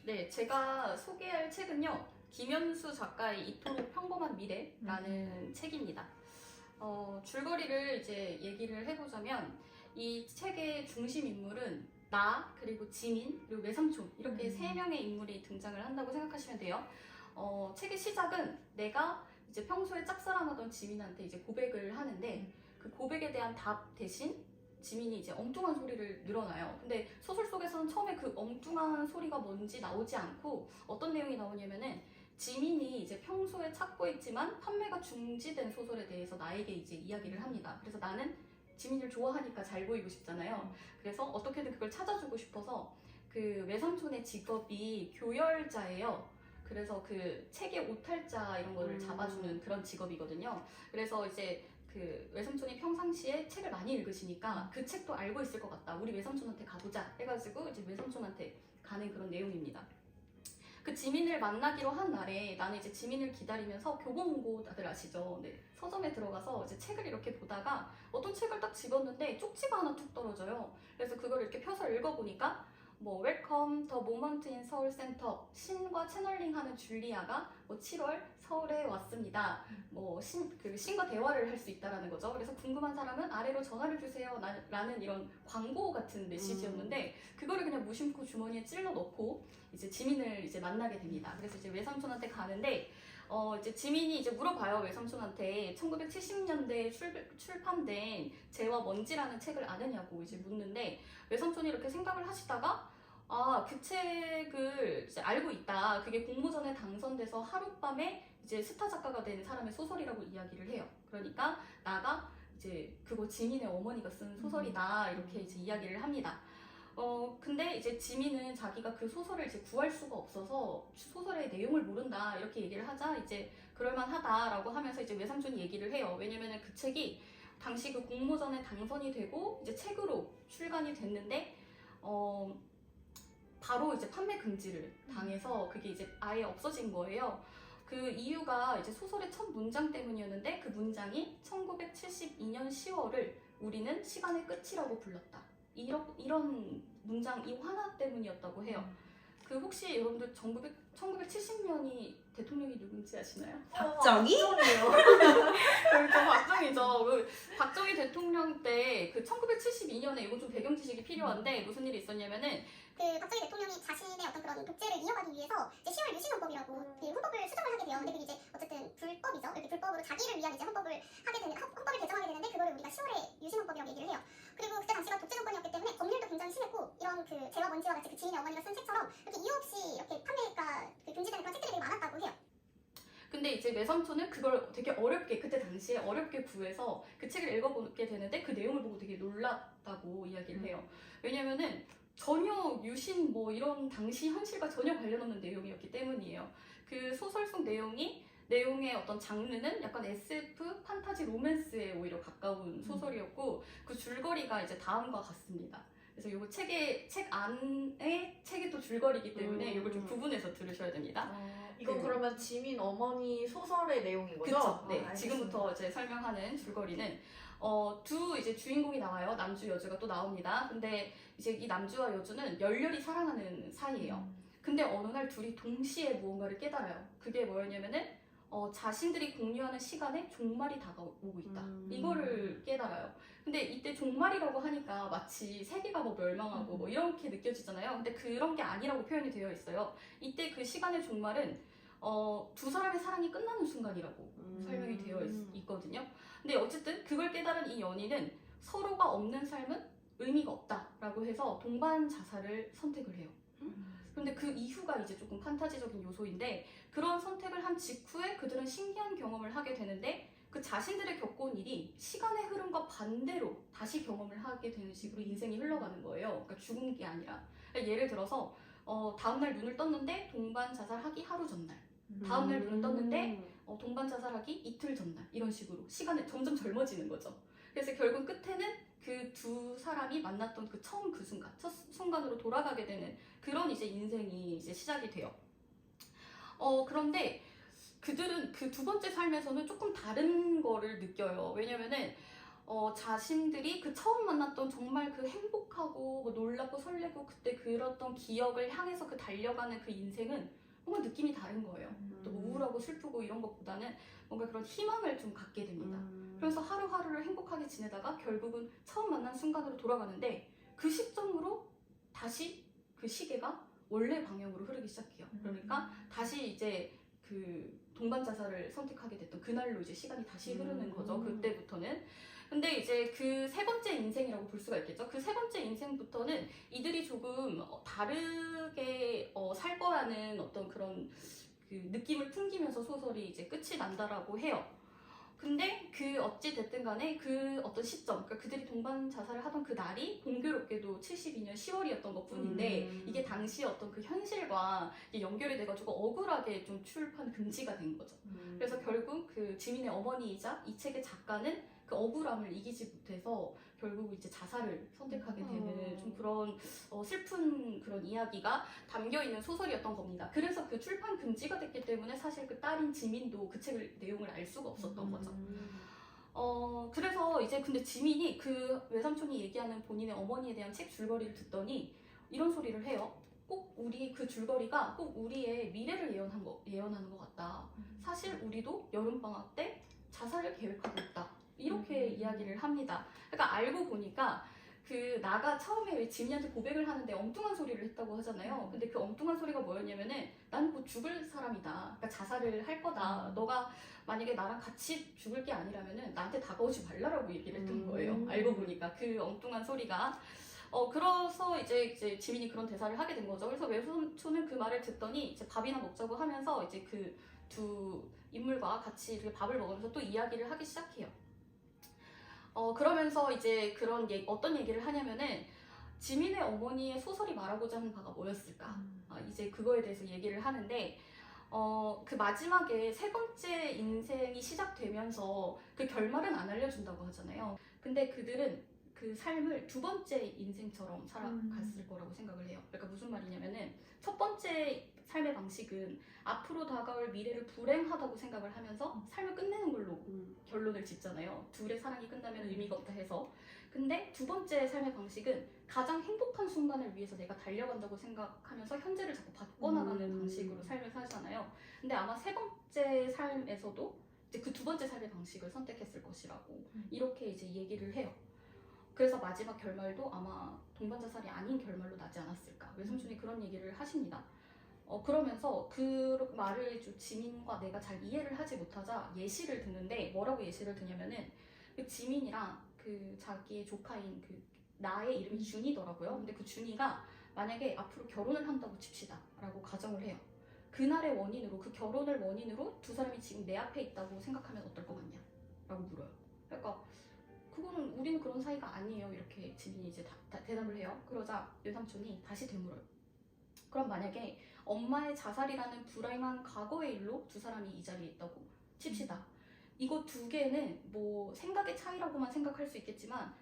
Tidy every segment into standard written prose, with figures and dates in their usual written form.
네, 제가 소개할 책은요, 김현수 작가의 이토록 평범한 미래라는 책입니다. 줄거리를 이제 얘기를 해보자면, 이 책의 중심 인물은 나, 그리고 지민, 그리고 외삼촌, 이렇게 세 명의 인물이 등장을 한다고 생각하시면 돼요. 책의 시작은 내가 이제 평소에 짝사랑하던 지민한테 이제 고백을 하는데, 그 고백에 대한 답 대신 지민이 이제 엉뚱한 소리를 늘어나요. 근데 소설 속에서는 처음에 그 엉뚱한 소리가 뭔지 나오지 않고 어떤 내용이 나오냐면은 지민이 이제 평소에 찾고 있지만 판매가 중지된 소설에 대해서 나에게 이제 이야기를 합니다. 그래서 나는 지민이를 좋아하니까 잘 보이고 싶잖아요. 그래서 어떻게든 그걸 찾아주고 싶어서 그 외삼촌의 직업이 교열자예요. 그래서 그 책의 오탈자 이런 거를 잡아주는 그런 직업이거든요. 그래서 이제 그 외삼촌이 평상시에 책을 많이 읽으시니까 그 책도 알고 있을 것 같다. 우리 외삼촌한테 가보자 해가지고 이제 외삼촌한테 가는 그런 내용입니다. 그 지민을 만나기로 한 날에 나는 이제 지민을 기다리면서 교보문고 다들 아시죠? 네, 서점에 들어가서 이제 책을 이렇게 보다가 어떤 책을 딱 집었는데 쪽지가 하나 툭 떨어져요. 그래서 그걸 이렇게 펴서 읽어보니까 뭐 웰컴 더 모먼트 인 서울 센터 신과 채널링하는 줄리아가 뭐 7월 서울에 왔습니다. 뭐 신과 대화를 할 수 있다라는 거죠. 그래서 궁금한 사람은 아래로 전화를 주세요 라는 이런 광고 같은 메시지였는데 그거를 그냥 무심코 주머니에 찔러 넣고 이제 지민을 이제 만나게 됩니다. 그래서 이제 외삼촌한테 가는데 이제 지민이 이제 물어봐요. 외삼촌한테 1970년대에 출판된 재와 먼지라는 책을 아느냐고 이제 묻는데 외삼촌이 이렇게 생각을 하시다가 그 책을 이제 알고 있다. 그게 공모전에 당선돼서 하룻밤에 이제 스타 작가가 된 사람의 소설이라고 이야기를 해요. 그러니까 나가 이제 그거 지민의 어머니가 쓴 소설이다. 이렇게 이제 이야기를 합니다. 근데 이제 지민은 자기가 그 소설을 이제 구할 수가 없어서 소설의 내용을 모른다 이렇게 얘기를 하자 이제 그럴만하다라고 하면서 이제 외삼촌이 얘기를 해요. 왜냐면은 그 책이 당시 그 공모전에 당선이 되고 이제 책으로 출간이 됐는데 바로 이제 판매 금지를 당해서 그게 이제 아예 없어진 거예요. 그 이유가 이제 소설의 첫 문장 때문이었는데 그 문장이 1972년 10월을 우리는 시간의 끝이라고 불렀다. 이런 문장, 이 화나 때문이었다고 해요. 그 혹시 여러분들 1970년이 대통령이 누군지 아시나요? 박정희? 그러니까 박정희죠. 그 박정희 대통령 때 그 1972년에 이거 좀 배경 지식이 필요한데 무슨 일이 있었냐면은 그 박정희 대통령이 자신의 어떤 그런 독재를 이어가기 위해서 이제 10월 유신헌법이라고 그 헌법을 수정을 하게 돼요. 근데 그게 이제 어쨌든 불법이죠. 이렇게 불법으로 자기를 위한 이제 헌법을 개정하게 되는데 그거를 우리가 10월에 유신헌법이라고 얘기를 해요. 그리고 그때 당시가 독재 정권이었기 때문에 법률도 굉장히 심했고 이런 그 재와 먼지와 같이 그 지인의 어머니가 쓴 책처럼 이렇게 이유 없이 이렇게 판매가 금지되는 그런 책들이 되게 많았다고 해요. 근데 이제 외삼촌은 그걸 되게 어렵게 그때 당시에 어렵게 구해서 그 책을 읽어보게 되는데 그 내용을 보고 되게 놀랐다고 이야기를 해요. 왜냐면은 전혀 유신 뭐 이런 당시 현실과 전혀 관련 없는 내용이었기 때문이에요. 그 소설 속 내용의 어떤 장르는 약간 SF, 판타지, 로맨스에 오히려 가까운 소설이었고 그 줄거리가 이제 다음과 같습니다. 그래서 요거 책 안에 책이 또 줄거리이기 때문에 이걸 좀 구분해서 들으셔야 됩니다. 이건 그러면 지민 어머니 소설의 내용인 거죠? 그쵸. 네. 알겠습니다. 지금부터 이제 설명하는 줄거리는 두 이제 주인공이 나와요. 남주 여주가 또 나옵니다. 근데 이제 이 남주와 여주는 열렬히 사랑하는 사이예요. 근데 어느 날 둘이 동시에 무언가를 깨달아요. 그게 뭐였냐면은 자신들이 공유하는 시간에 종말이 다가오고 있다. 이거를 깨달아요. 근데 이때 종말이라고 하니까 마치 세계가 뭐 멸망하고 뭐 이렇게 느껴지잖아요. 근데 그런 게 아니라고 표현이 되어 있어요. 이때 그 시간의 종말은 두 사람의 사랑이 끝나는 순간이라고 설명이 되어 있거든요. 근데 어쨌든 그걸 깨달은 이 연인은 서로가 없는 삶은 의미가 없다라고 해서 동반 자살을 선택을 해요. 그런데 그 이후가 이제 조금 판타지적인 요소인데 그런 선택을 한 직후에 그들은 신기한 경험을 하게 되는데 그 자신들의 겪어온 일이 시간의 흐름과 반대로 다시 경험을 하게 되는 식으로 인생이 흘러가는 거예요. 그러니까 죽은 게 아니라. 그러니까 예를 들어서 다음날 눈을 떴는데 동반 자살하기 하루 전날. 다음날 눈을 떴는데 동반 자살하기 이틀 전날. 이런 식으로 시간이 점점 젊어지는 거죠. 그래서 결국 끝에는 그 두 사람이 만났던 그 처음 그 순간, 첫 순간으로 돌아가게 되는 그런 이제 인생이 이제 시작이 돼요. 그런데 그들은 그 두 번째 삶에서는 조금 다른 거를 느껴요. 왜냐면은 자신들이 그 처음 만났던 정말 그 행복하고 뭐 놀랍고 설레고 그때 그랬던 기억을 향해서 그 달려가는 그 인생은 뭔가 느낌이 다른 거예요. 또 우울하고 슬프고 이런 것보다는 뭔가 그런 희망을 좀 갖게 됩니다. 그래서 하루하루를 행복하게 지내다가 결국은 처음 만난 순간으로 돌아가는데 그 시점으로 다시 그 시계가 원래 방향으로 흐르기 시작해요. 그러니까 다시 이제 그 동반 자살을 선택하게 됐던 그날로 이제 시간이 다시 흐르는 거죠. 그때부터는. 근데 이제 그 세 번째 인생이라고 볼 수가 있겠죠. 그 세 번째 인생부터는 이들이 조금 다르게 살 거라는 어떤 그런 그 느낌을 풍기면서 소설이 이제 끝이 난다라고 해요. 근데 그 어찌 됐든 간에 그 어떤 시점, 그러니까 그들이 동반 자살을 하던 그 날이 공교롭게도 72년 10월이었던 것 뿐인데 이게 당시 어떤 그 현실과 이게 연결이 돼가지고 억울하게 좀 출판 금지가 된 거죠. 그래서 결국 그 지민의 어머니이자 이 책의 작가는 그 억울함을 이기지 못해서 결국 이제 자살을 선택하게 되는 좀 그런 슬픈 그런 이야기가 담겨있는 소설이었던 겁니다. 그래서 그 출판 금지가 됐기 때문에 사실 그 딸인 지민도 그 책을 내용을 알 수가 없었던 거죠. 그래서 이제 근데 지민이 그 외삼촌이 얘기하는 본인의 어머니에 대한 책 줄거리를 듣더니 이런 소리를 해요. 꼭 우리 그 줄거리가 꼭 우리의 미래를 예언하는 것 같다. 사실 우리도 여름방학 때 자살을 계획하고 있다. 이렇게 이야기를 합니다. 그러니까 알고 보니까 그 나가 처음에 왜 지민이한테 고백을 하는데 엉뚱한 소리를 했다고 하잖아요. 근데 그 엉뚱한 소리가 뭐였냐면은 나는 곧 죽을 사람이다. 그러니까 자살을 할 거다. 너가 만약에 나랑 같이 죽을 게 아니라면은 나한테 다가오지 말라라고 얘기를 했던 거예요. 알고 보니까 그 엉뚱한 소리가. 그래서 이제 지민이 그런 대사를 하게 된 거죠. 그래서 외삼촌은 그 말을 듣더니 이제 밥이나 먹자고 하면서 이제 그 두 인물과 같이 이렇게 밥을 먹으면서 또 이야기를 하기 시작해요. 그러면서 이제 그런 어떤 얘기를 하냐면은 지민의 어머니의 소설이 말하고자 하는 바가 뭐였을까? 이제 그거에 대해서 얘기를 하는데 그 마지막에 세 번째 인생이 시작되면서 그 결말은 안 알려준다고 하잖아요. 근데 그들은 그 삶을 두 번째 인생처럼 살아갔을 거라고 생각을 해요. 그러니까 무슨 말이냐면은 첫 번째 삶의 방식은 앞으로 다가올 미래를 불행하다고 생각을 하면서 삶을 끝내는 걸로 결론을 짓잖아요. 둘의 사랑이 끝나면 의미가 없다 해서. 근데 두 번째 삶의 방식은 가장 행복한 순간을 위해서 내가 달려간다고 생각하면서 현재를 자꾸 바꿔나가는 방식으로 삶을 살잖아요. 근데 아마 세 번째 삶에서도 이제 그 두 번째 삶의 방식을 선택했을 것이라고 이렇게 이제 얘기를 해요. 그래서 마지막 결말도 아마 동반 자살이 아닌 결말로 나지 않았을까. 외삼촌이 그런 얘기를 하십니다. 그러면서 그 말을 좀 지민과 내가 잘 이해를 하지 못하자 예시를 듣는데 뭐라고 예시를 드냐면은 그 지민이랑 그 자기의 조카인 그 나의 이름이 준이더라고요. 근데 그 준이가 만약에 앞으로 결혼을 한다고 칩시다 라고 가정을 해요. 그날의 원인으로 그 결혼을 원인으로 두 사람이 지금 내 앞에 있다고 생각하면 어떨 것 같냐 라고 물어요. 그러니까 그거는 우리는 그런 사이가 아니에요. 이렇게 지민이 이제 대답을 해요. 그러자 외삼촌이 다시 되물어요. 그럼 만약에 엄마의 자살이라는 불행한 과거의 일로 두 사람이 이 자리에 있다고 칩시다. 이거 두 개는 뭐 생각의 차이라고만 생각할 수 있겠지만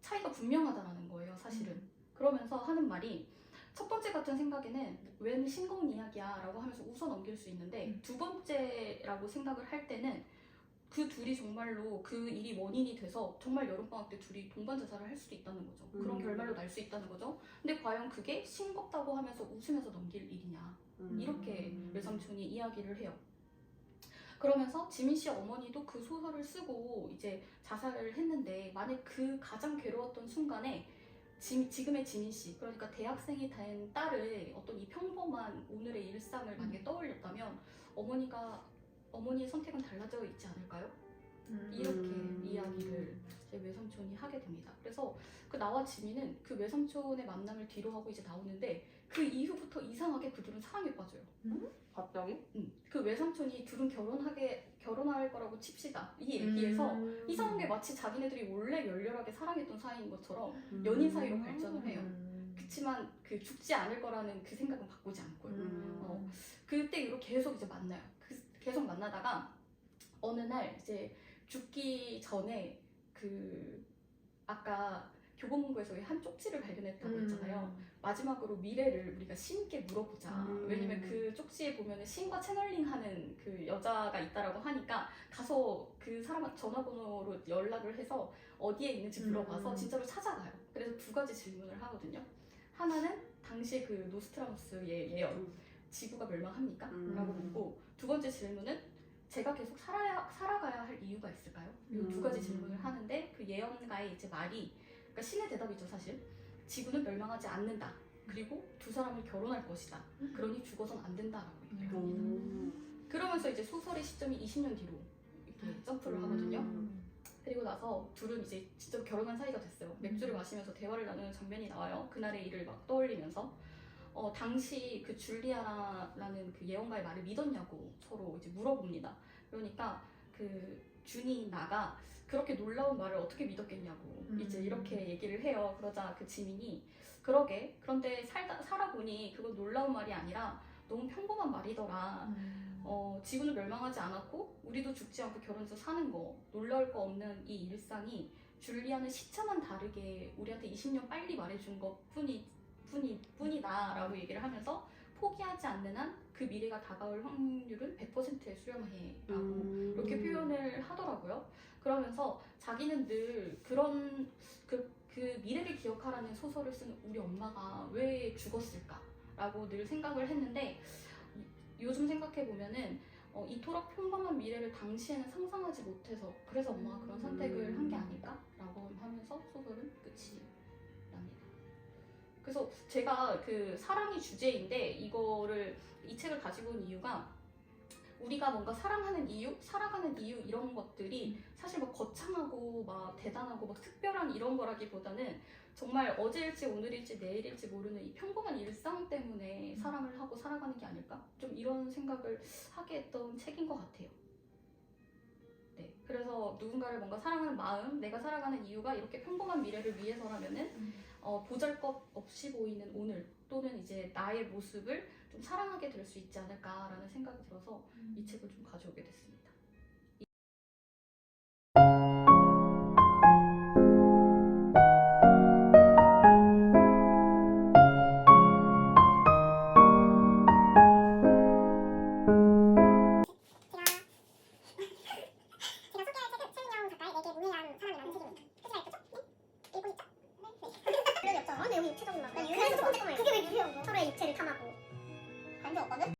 차이가 분명하다는 거예요, 사실은. 그러면서 하는 말이 첫 번째 같은 생각에는 웬 싱거운 이야기야 라고 하면서 웃어 넘길 수 있는데 두 번째라고 생각을 할 때는 그 둘이 정말로 그 일이 원인이 돼서 정말 여름방학 때 둘이 동반 자살을 할 수도 있다는 거죠. 그런 결말로 날 수 있다는 거죠. 근데 과연 그게 싱겁다고 하면서 웃으면서 넘길 일이냐. 이렇게 외삼촌이 이야기를 해요. 그러면서 지민 씨 어머니도 그 소설을 쓰고 이제 자살을 했는데 만약 그 가장 괴로웠던 순간에 지금의 지민 씨, 그러니까 대학생이 된 딸의 어떤 이 평범한 오늘의 일상을 만약에 떠올렸다면 어머니의 선택은 달라져 있지 않을까요? 이렇게 이야기를 제 외삼촌이 하게 됩니다. 그래서 그 나와 지민은 그 외삼촌의 만남을 뒤로 하고 이제 나오는데 그 이후부터 이상하게 그들은 사랑에 빠져요. 갑자기? 그 외삼촌이 둘은 결혼할 거라고 칩시다. 이 얘기에서 이상하게 마치 자기네들이 원래 열렬하게 사랑했던 사이인 것처럼 연인 사이로 발전을 해요. 그치만 그 죽지 않을 거라는 그 생각은 바꾸지 않고요. 그때 이후로 계속 이제 만나요. 계속 만나다가 어느 날 이제 죽기 전에 그 아까 교보문고에서 왜 한 쪽지를 발견했다고 했잖아요. 마지막으로 미래를 우리가 신께 물어보자. 왜냐면 그 쪽지에 보면은 신과 채널링하는 그 여자가 있다라고 하니까 가서 그 사람 전화번호로 연락을 해서 어디에 있는지 물어봐서 진짜로 찾아가요. 그래서 두 가지 질문을 하거든요. 하나는 당시 그 노스트라무스의 예언, 지구가 멸망합니까? 라고 묻고, 두 번째 질문은 제가 계속 살아가야 할 이유가 있을까요? 이 두 가지 질문을 하는데 그 예언가의 이제 말이, 그러니까 신의 대답이죠 사실. 지구는 멸망하지 않는다. 그리고 두 사람을 결혼할 것이다. 그러니 죽어선 안 된다라고 얘기를 합니다. 그러면서 이제 소설의 시점이 20년 뒤로 이렇게 점프를 하거든요. 그리고 나서 둘은 이제 진짜 결혼한 사이가 됐어요. 맥주를 마시면서 대화를 나누는 장면이 나와요. 그날의 일을 막 떠올리면서 당시 그 줄리아라는 그 예언가의 말을 믿었냐고 서로 이제 물어봅니다. 그러니까 그 준이 나가 그렇게 놀라운 말을 어떻게 믿었겠냐고 이제 이렇게 얘기를 해요. 그러자 그 지민이 그러게, 그런데 살아보니 그건 놀라운 말이 아니라 너무 평범한 말이더라. 지구는 멸망하지 않았고 우리도 죽지 않고 결혼해서 사는 거, 놀라울 거 없는 이 일상이 줄리아는 시차만 다르게 우리한테 20년 빨리 말해준 것 뿐이다 라고 얘기를 하면서 포기하지 않는 한 그 미래가 다가올 확률은 100%에 수렴해 라고 이렇게 표현을 하더라고요. 그러면서 자기는 늘 그런 그 미래를 기억하라는 소설을 쓴 우리 엄마가 왜 죽었을까 라고 늘 생각을 했는데, 요즘 생각해보면은 이토록 평범한 미래를 당시에는 상상하지 못해서 그래서 엄마가 그런 선택을 한 게 아닐까라고 하면서 소설은 끝이 납니다. 그래서 제가 그 사랑이 주제인데 이 책을 가지고 온 이유가, 우리가 뭔가 사랑하는 이유, 살아가는 이유 이런 것들이 사실 막 거창하고 막 대단하고 막 특별한 이런 거라기보다는 정말 어제일지 오늘일지 내일일지 모르는 이 평범한 일상 때문에 사랑을 하고 살아가는 게 아닐까? 좀 이런 생각을 하게 했던 책인 것 같아요. 네, 그래서 누군가를 뭔가 사랑하는 마음, 내가 살아가는 이유가 이렇게 평범한 미래를 위해서라면은 보잘것 없이 보이는 오늘 또는 이제 나의 모습을 좀 사랑하게 될 수 있지 않을까라는 생각이 들어서 이 책을 좀 가져오게 됐습니다. 근데 여기 육체적인 막 그게 왜 유해한 거? 서로의 육체를 탐하고 관계 없거든?